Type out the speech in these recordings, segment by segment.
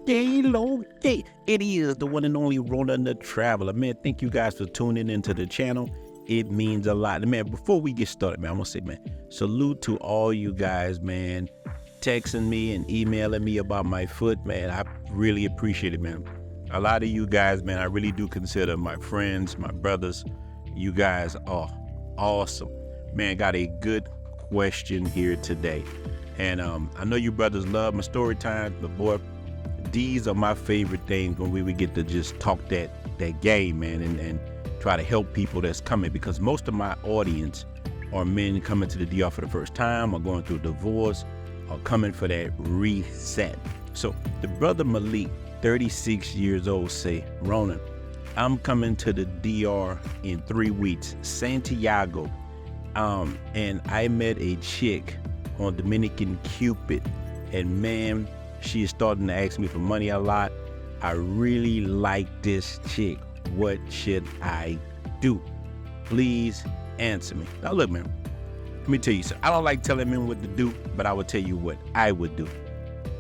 Okay. It is the one and only Ronin the Traveler. Man, thank you guys for tuning into the channel. It means a lot. And man, before we get started, man, I'm going to say, man, salute to all you guys, man, texting me and emailing me about my foot, man. I really appreciate it, man. A lot of you guys, man, I really do consider my friends, my brothers. You guys are awesome. Man, got a good question here today. And I know you brothers love my story time, but boy, these are my favorite things when we get to just talk that game, man, and try to help people that's coming, because most of my audience are men coming to the DR for the first time, or going through a divorce, or coming for that reset. So the brother Malik, 36 years old, say, Ronin, I'm coming to the DR in 3 weeks, Santiago, and I met a chick on Dominican Cupid, and man, she is starting to ask me for money a lot. I really like this chick. What should I do? Please answer me. Now look, man, let me tell you something. I don't like telling men what to do, but I will tell you what I would do.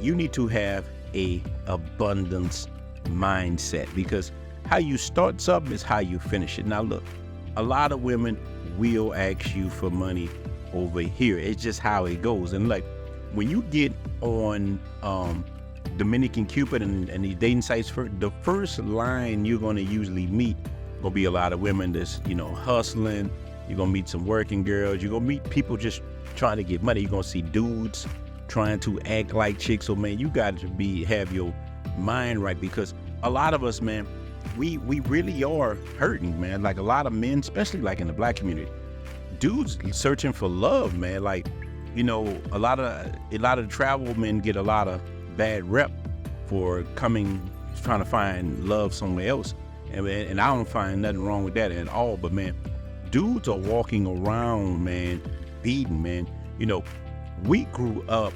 You need to have a abundance mindset, because how you start something is how you finish it. Now look, a lot of women will ask you for money over here. It's just how it goes. And like, when you get on Dominican Cupid and these dating sites, the first line you're going to usually meet gonna be a lot of women that's, hustling. You're gonna meet some working girls. You're gonna meet people just trying to get money. You're gonna see dudes trying to act like chicks. So man, you got to have your mind right, because a lot of us, man, we really are hurting, man. Like a lot of men, especially like in the black community, dudes searching for love, man. Like, a lot of travel men get a lot of bad rep for trying to find love somewhere else. And I don't find nothing wrong with that at all. But man, dudes are walking around, man, beaten, man. We grew up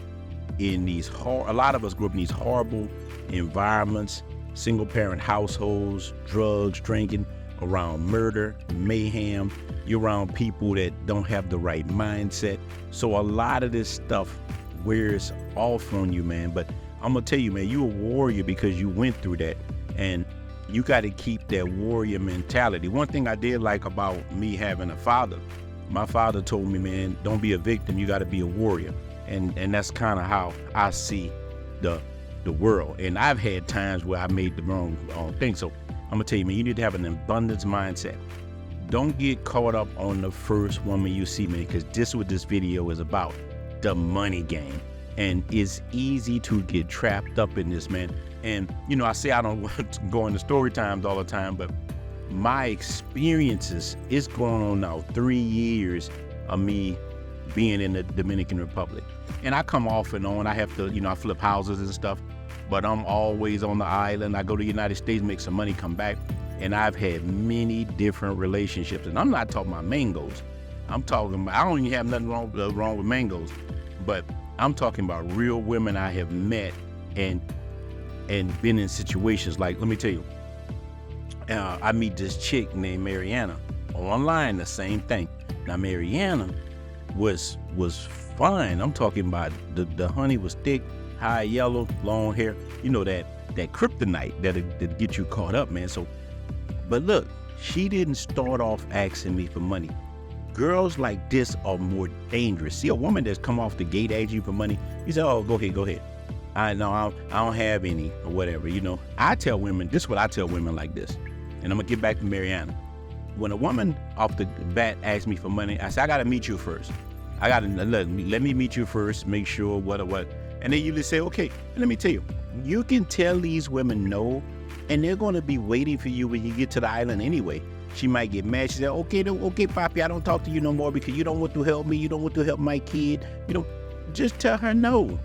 in a lot of us grew up in these horrible environments, single parent households, drugs, drinking, around murder, mayhem. You're around people that don't have the right mindset. So a lot of this stuff wears off on you, man. But I'm gonna tell you, man, you a warrior because you went through that, and you got to keep that warrior mentality. One thing I did like about me having a father, my father told me, man, don't be a victim, you got to be a warrior. And that's kind of how I see the world. And I've had times where I made the wrong thing. So I'm gonna tell you, man, you need to have an abundance mindset. Don't get caught up on the first woman you see, man, because this is what this video is about, the money game. And it's easy to get trapped up in this, man. And, I say I don't want to go into story times all the time, but my experiences, it's going on now 3 years of me being in the Dominican Republic. And I come off and on. I have to, I flip houses and stuff, but I'm always on the island. I go to the United States, make some money, come back. And I've had many different relationships. And I'm not talking about mangoes. I'm talking about, I don't even have nothing wrong with mangoes, but I'm talking about real women I have met and been in situations like, let me tell you, I meet this chick named Mariana online, the same thing. Now Mariana was fine. I'm talking about the honey was thick, high yellow, long hair, that kryptonite that'll get you caught up, man. So, but look, she didn't start off asking me for money. Girls like this are more dangerous. See a woman that's come off the gate asking you for money, you say, oh, go ahead. I don't have any or whatever, I tell women, this is what I tell women like this, and I'm gonna get back to Mariana. When a woman off the bat asks me for money, I say, I gotta meet you first. Let me meet you first, make sure what. And they usually say, okay. And let me tell you, you can tell these women no, and they're gonna be waiting for you when you get to the island anyway. She might get mad. She said, okay, Papi, I don't talk to you no more because you don't want to help me. You don't want to help my kid. Just tell her no,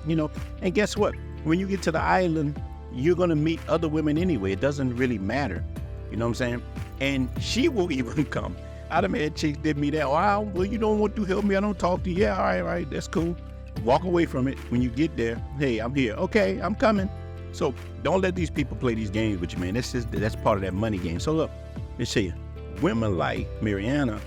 And guess what? When you get to the island, you're going to meet other women anyway. It doesn't really matter. You know what I'm saying? And she will even come. I done had chicks did me that. Oh, well, you don't want to help me. I don't talk to you. Yeah, all right, that's cool. Walk away from it. When you get there, hey, I'm here. Okay, I'm coming. So don't let these people play these games with you, man. That's part of that money game. So look, let's see. Women like Mariana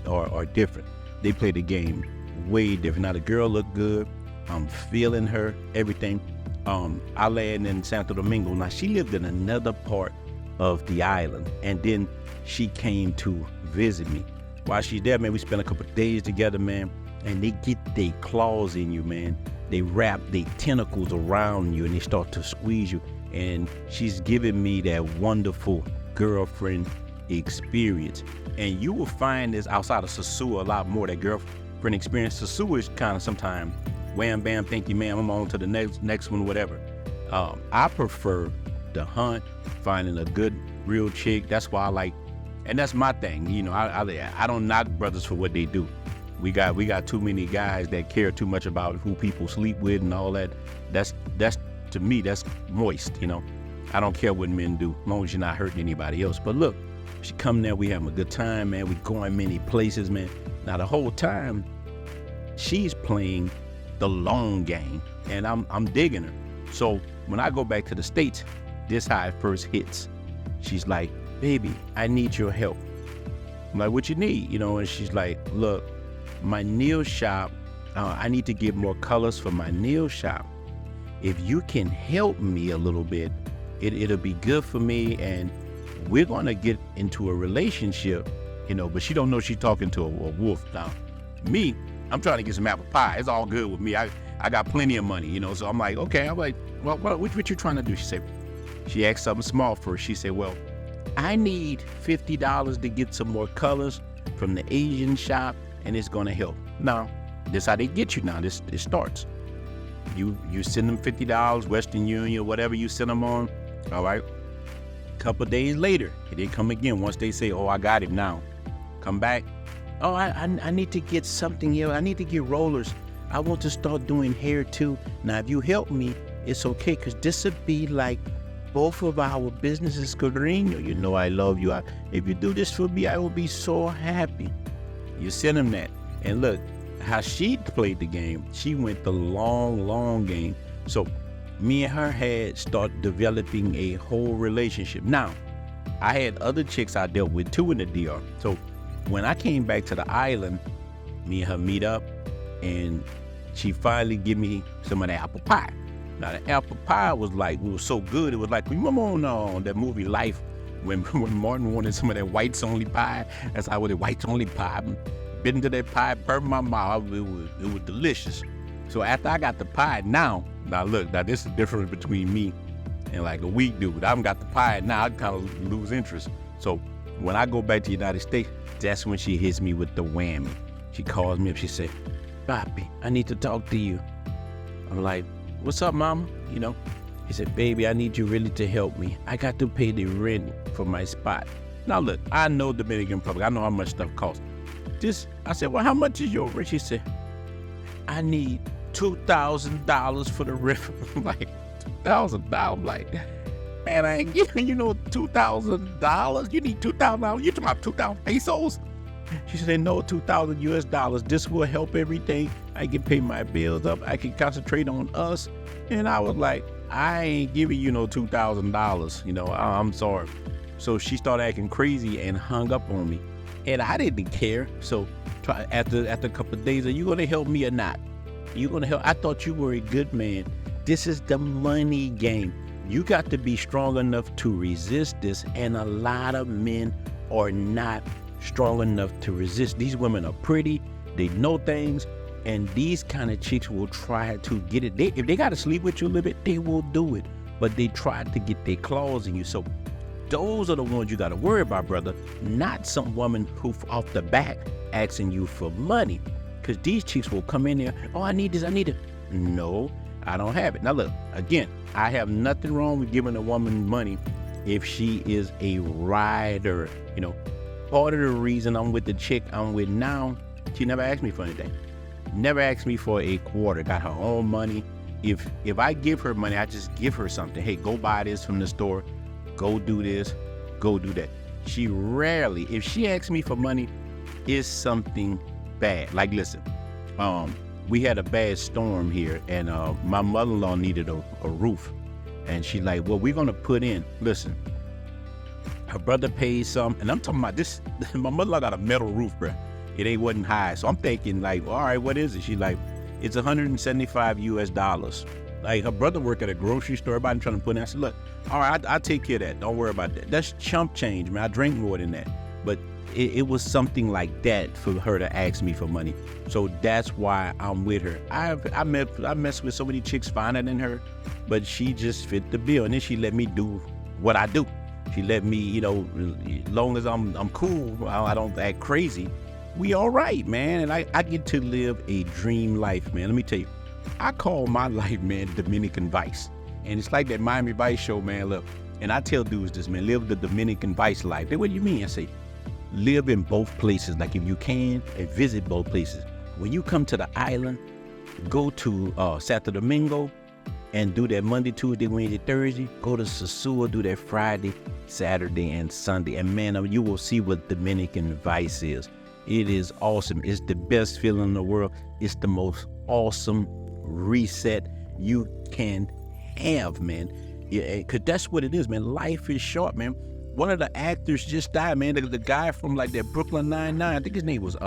are different. They play the game way different. Now the girl look good. I'm feeling her, everything. I landed in Santo Domingo. Now, she lived in another part of the island, and then she came to visit me. While she's there, man, we spent a couple of days together, man, and they get their claws in you, man. They wrap their tentacles around you, and they start to squeeze you, and she's giving me that wonderful girlfriend experience. And you will find this outside of Sosua a lot more, that girlfriend experience. Sosua is kind of sometimes wham, bam, thank you, ma'am, I'm on to the next one, whatever. I prefer the hunt, finding a good, real chick. That's why I like, and that's my thing. You know, I don't knock brothers for what they do. We got too many guys that care too much about who people sleep with and all that. That's to me, that's moist, you know. I don't care what men do, as long as you're not hurting anybody else. But look, she come there, we having a good time, man. We going many places, man. Now the whole time, she's playing the long game, and I'm digging her. So when I go back to the States, this how it first hits. She's like, baby, I need your help. I'm like, what you need? You know, and she's like, look, my nail shop, I need to get more colors for my nail shop. If you can help me a little bit, it'll be good for me, and we're gonna get into a relationship, you know. But she don't know she's talking to a wolf. Now, me, I'm trying to get some apple pie. It's all good with me. I got plenty of money, you know. So I'm like, okay. I'm like, well, what you trying to do? She asked something small first. She said, well, I need $50 to get some more colors from the Asian shop, and it's gonna help. Now, this how they get you now. It starts. You send them $50, Western Union, whatever you send them on, all right? Couple days later, they come again. Once they say, oh, I got him now. Come back. Oh, I need to get something else. I need to get rollers. I want to start doing hair too. Now, if you help me, it's okay, because this would be like both of our businesses, Carino. You know I love you. If you do this for me, I will be so happy. You send them that. And look, how she played the game, she went the long game. So me and her had started developing a whole relationship. Now, I had other chicks I dealt with too in the DR. So when I came back to the island, me and her meet up, and she finally give me some of the apple pie. Now the apple pie was like, it was so good. It was like, remember on that movie Life, when Martin wanted some of that whites only pie? That's how I wanted whites only pie. Bit into that pie, burned my mouth. It was delicious. So after I got the pie, now look, this is the difference between me and like a weak dude. I haven't got the pie now, I kind of lose interest. So when I go back to the United States, that's when she hits me with the whammy. She calls me up, she said, Papi, I need to talk to you. I'm like, what's up, mama? You know, he said, baby, I need you really to help me. I got to pay the rent for my spot. Now look, I know Dominican Republic, I know how much stuff costs. I said, well, how much is your rent? She said, I need $2,000 for the rent. I'm like, $2,000? I'm like, man, I ain't giving you no $2,000. You need $2,000. You talking about 2,000 pesos? She said, no, $2,000 US. This will help everything. I can pay my bills up. I can concentrate on us. And I was like, I ain't giving you no $2,000. You know, I'm sorry. So she started acting crazy and hung up on me. And I didn't care. So after a couple of days, are you going to help me or not? You going to help? I thought you were a good man. This is the money game. You got to be strong enough to resist this. And a lot of men are not strong enough to resist. These women are pretty. They know things. And these kind of chicks will try to get it. If they got to sleep with you a little bit, they will do it. But they try to get their claws in you. So those are the ones you got to worry about, brother. Not some woman who off the bat asking you for money. Because these chicks will come in there, oh, I need this, I need it. No, I don't have it. Now look, again, I have nothing wrong with giving a woman money if she is a rider. You know, part of the reason I'm with the chick I'm with now, she never asked me for anything. Never asked me for a quarter, got her own money. If I give her money, I just give her something. Hey, go buy this from the store. Go do this, go do that. She rarely, if she asks me for money, it's something bad. Like, listen, we had a bad storm here, and my mother-in-law needed a roof. And she like, well, we're going to put in, listen, her brother paid some, and I'm talking about this, my mother-in-law got a metal roof, bro. Wasn't high. So I'm thinking like, all right, what is it? She like, it's $175 US. Like her brother work at a grocery store. Everybody trying to put in. I said, look, all right, I'll take care of that. Don't worry about that. That's chump change, man. I drink more than that. But it was something like that for her to ask me for money. So that's why I'm with her. I messed with so many chicks finer than her, but she just fit the bill. And then she let me do what I do. She let me, you know, long as I'm cool, I don't act crazy, we all right, man. And I get to live a dream life, man. Let me tell you, I call my life, man, Dominican Vice. And it's like that Miami Vice show, man. Look, and I tell dudes this, man, live the Dominican Vice life. What do you mean? I say, live in both places. Like if you can, and visit both places. When you come to the island, go to Santo Domingo and do that Monday, Tuesday, Wednesday, Thursday. Go to Sosúa, do that Friday, Saturday, and Sunday. And man, you will see what Dominican Vice is. It is awesome. It's the best feeling in the world. It's the most awesome reset you can have, man. Yeah, cause that's what it is, man. Life is short, man. One of the actors just died, man. The guy from like that Brooklyn Nine-Nine. I think his name was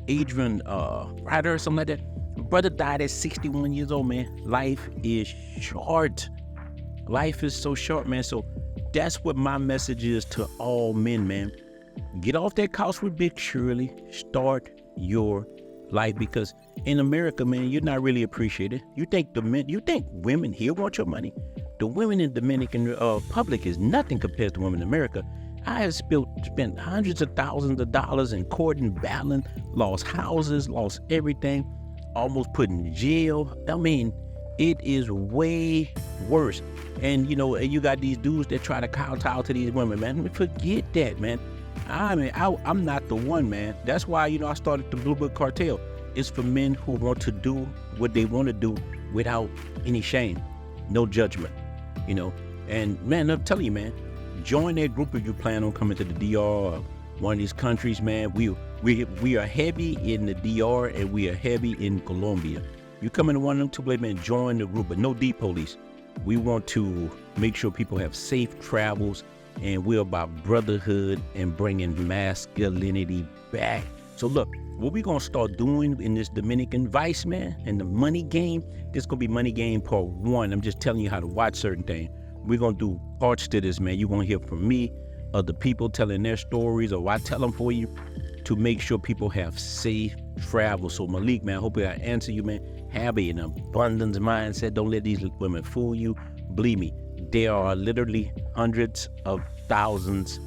Adrian Ryder or something like that. Brother died at 61 years old, man. Life is short. Life is so short, man. So that's what my message is to all men, man. Get off that couch with Big Shirley. Start your life, because in America, man, you're not really appreciated. You think women here want your money. The women in Dominican Republic is nothing compared to women in America. I have spent hundreds of thousands of dollars in court and battling, lost houses, lost everything, almost put in jail. I mean, it is way worse. And you know, you got these dudes that try to kowtow to these women, man. Forget that, man. I mean, I'm not the one, man. That's why, you know, I started the Blue Book Cartel. It's for men who want to do what they want to do without any shame, no judgment, you know. And man, I'm telling you, man, join that group if you plan on coming to the DR or one of these countries, man. We are heavy in the DR and we are heavy in Colombia. You come into one of them two places, man, join the group, but no D police. We want to make sure people have safe travels, and we're about brotherhood and bringing masculinity back. So look, what we're going to start doing in this Dominican Vice, man, and the money game, this going to be money game part 1. I'm just telling you how to watch certain things. We're going to do parts to this, man. You're going to hear from me, other people telling their stories, or I tell them for you, to make sure people have safe travel. So Malik, man, hopefully I answer you, man. Have an abundance mindset. Don't let these women fool you. Believe me, there are literally hundreds of thousands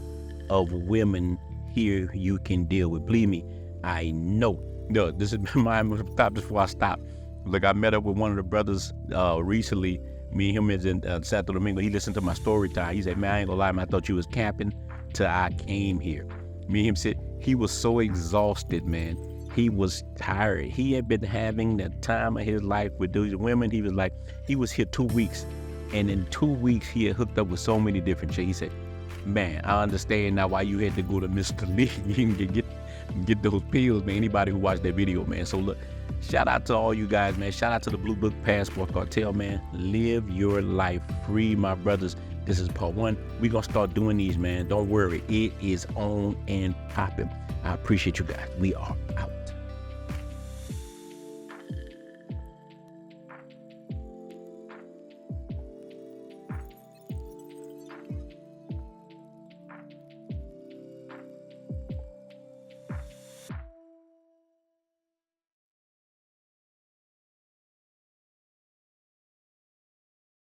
of women here you can deal with. Believe me, I know. No, this is my stop before I stop. Look, I met up with one of the brothers recently. Me and him is in Santo Domingo. He listened to my story time. He said, man, I ain't gonna lie, man, I thought you was camping till I came here. Me and him said he was so exhausted, man. He was tired. He had been having the time of his life with these women. He was like, he was here 2 weeks. And in 2 weeks, he had hooked up with so many different chicks. He said, man, I understand now why you had to go to Mr. Lee and get those pills, man. Anybody who watched that video, man. So look, shout out to all you guys, man. Shout out to the Blue Book Passport Cartel, man. Live your life free, my brothers. This is part 1. We're going to start doing these, man. Don't worry. It is on and popping. I appreciate you guys. We are out.